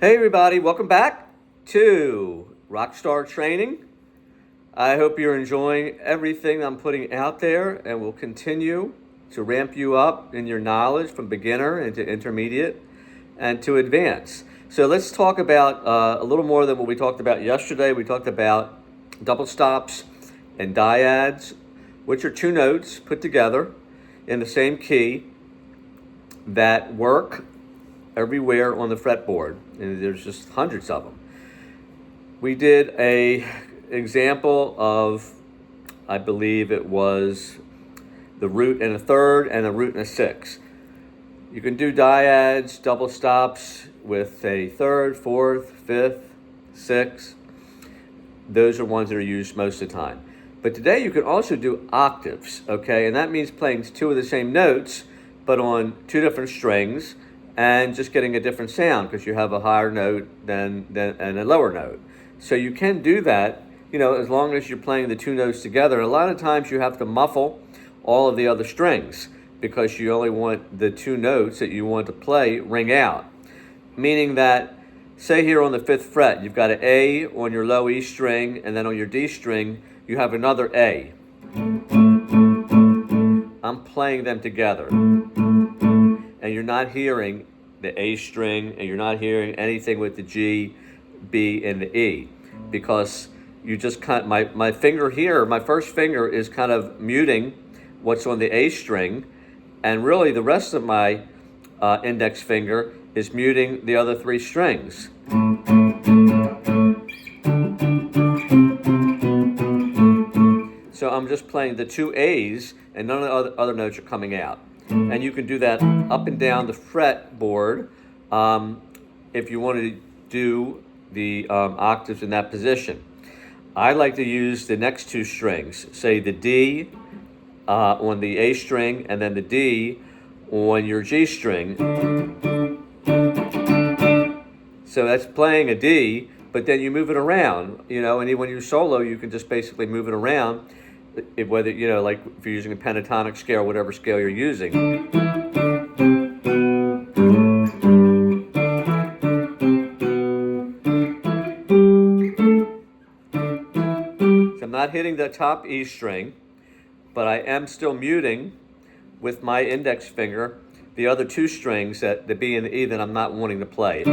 Hey everybody, welcome back to Rockstar Training. I hope you're enjoying everything I'm putting out there and will continue to ramp you up in your knowledge from beginner into intermediate and to advance. So let's talk about a little more than what we talked about yesterday. We talked about double stops and dyads, which are two notes put together in the same key that work everywhere on the fretboard, and there's just hundreds of them. We did a example of, I believe it was the root and a third and a root and a sixth. You can do dyads, double stops with a third, fourth, fifth, sixth. Those are ones that are used most of the time. But today you can also do octaves, okay? And that means playing two of the same notes, but on two different strings, and just getting a different sound because you have a higher note and a lower note. So you can do that, as long as you're playing the two notes together. A lot of times you have to muffle all of the other strings because you only want the two notes that you want to play ring out. Meaning that, say here on the 5th fret, you've got an A on your low E string, and then on your D string, you have another A. I'm playing them together. And you're not hearing the A string, and you're not hearing anything with the G, B, and the E, because you just my finger here, my first finger is kind of muting what's on the A string, and really the rest of my index finger is muting the other three strings. So I'm just playing the two A's, and none of the other notes are coming out. And you can do that up and down the fretboard if you wanted to do the octaves in that position. I like to use the next two strings, say the D on the A string and then the D on your G string. So that's playing a D, but then you move it around, and when you solo, you can just basically move it around. Whether, like if you're using a pentatonic scale, whatever scale you're using. So I'm not hitting the top E string, but I am still muting with my index finger the other two strings, the B and the E, that I'm not wanting to play.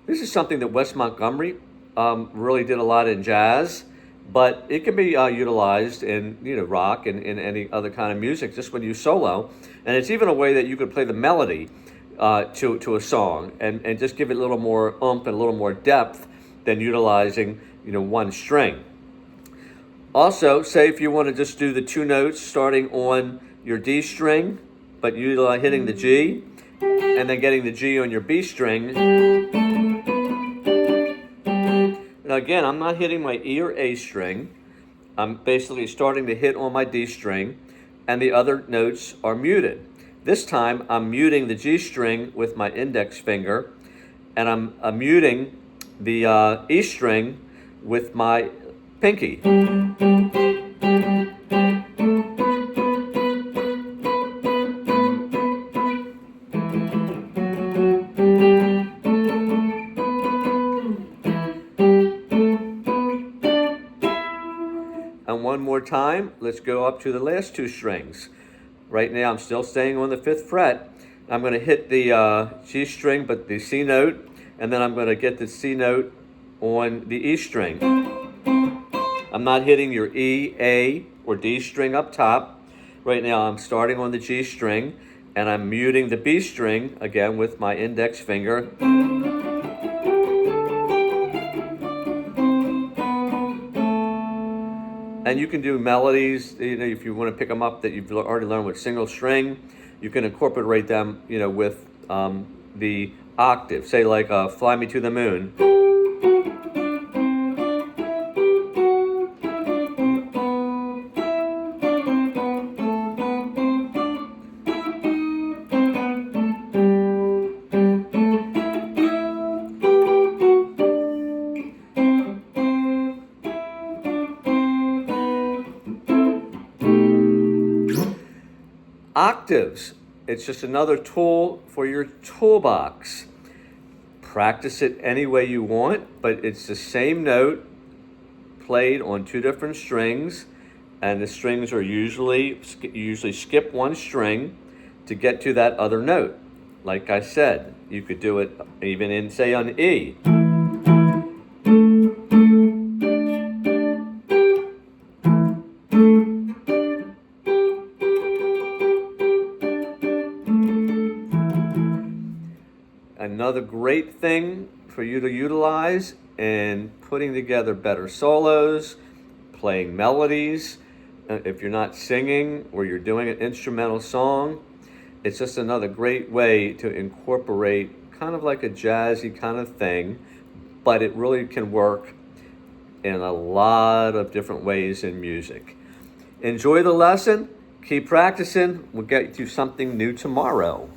This is something that Wes Montgomery really did a lot in jazz. But it can be utilized in rock and in any other kind of music, just when you solo. And it's even a way that you could play the melody to a song and just give it a little more oomph and a little more depth than utilizing one string. Also, say if you want to just do the two notes starting on your D string, but you hitting the G, and then getting the G on your B string. Now again, I'm not hitting my E or A string. I'm basically starting to hit on my D string, and the other notes are muted. This time, I'm muting the G string with my index finger, and I'm muting the E string with my pinky. And one more time, let's go up to the last two strings. Right now I'm still staying on the 5th fret. I'm going to hit the G string, but the C note, and then I'm going to get the C note on the E string. I'm not hitting your E, A, or D string up top. Right now I'm starting on the G string, and I'm muting the B string, again with my index finger. And you can do melodies, if you want to pick them up that you've already learned with single string. You can incorporate them, with the octave. Say like Fly Me to the Moon. Octaves, it's just another tool for your toolbox. practice it any way you want, but it's the same note played on two different strings, and the strings are you usually skip one string to get to that other note. Like I said, you could do it even in, say, on E. Another great thing for you to utilize in putting together better solos, playing melodies, if you're not singing or you're doing an instrumental song, it's just another great way to incorporate kind of like a jazzy kind of thing, but it really can work in a lot of different ways in music. Enjoy the lesson, keep practicing, we'll get you something new tomorrow.